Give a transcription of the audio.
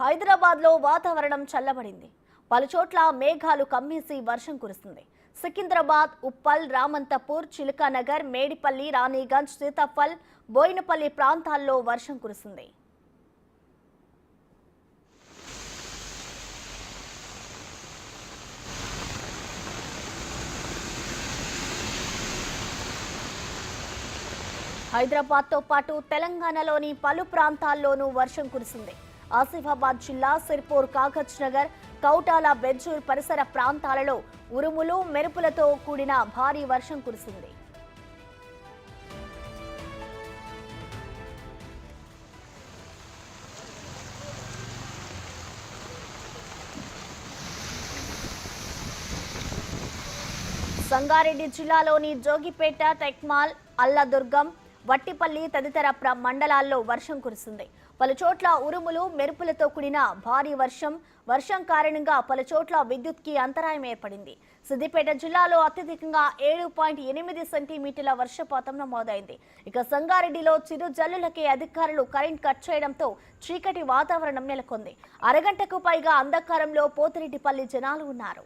హైదరాబాద్ లో వాతావరణం చల్లబడింది. పలుచోట్ల మేఘాలు కమ్మేసి వర్షం కురుస్తుంది. సికింద్రాబాద్, ఉప్పల్, రామంతపూర్, చిలకానగర్, మేడిపల్లి, రాణిగంజ్, సీతాఫల్, బోయినపల్లి ప్రాంతాల్లో వర్షం కురుస్తుంది. హైదరాబాద్ తో పాటు తెలంగాణలోని పలు ప్రాంతాల్లోనూ వర్షం కురిసింది. ఆసిఫాబాద్ జిల్లా సిర్పూర్, కాగజ్ నగర్, కౌటాల, బెజ్జూర్ పరిసర ప్రాంతాలలో ఉరుములు, మెరుపులతో కూడిన భారీ వర్షం కురిసింది. సంగారెడ్డి జిల్లాలోని జోగిపేట, టెక్మాల్, అల్లదుర్గం, వట్టిపల్లి తదితర మండలాల్లో వర్షం కురిసింది. పలుచోట్ల ఉరుములు, మెరుపులతో కూడిన భారీ వర్షం కారణంగా పలుచోట్ల విద్యుత్కి అంతరాయం ఏర్పడింది. సిద్దిపేట జిల్లాలో అత్యధికంగా 7.8 సెంటీమీటర్ల వర్షపాతం నమోదైంది. ఇక సంగారెడ్డిలో చిరు జల్లులకే అధికారులు కరెంట్ కట్ చేయడంతో చీకటి వాతావరణం నెలకొంది. అరగంటకు పైగా అంధకారంలో పోతిరెడ్డిపల్లి జనాలు ఉన్నారు.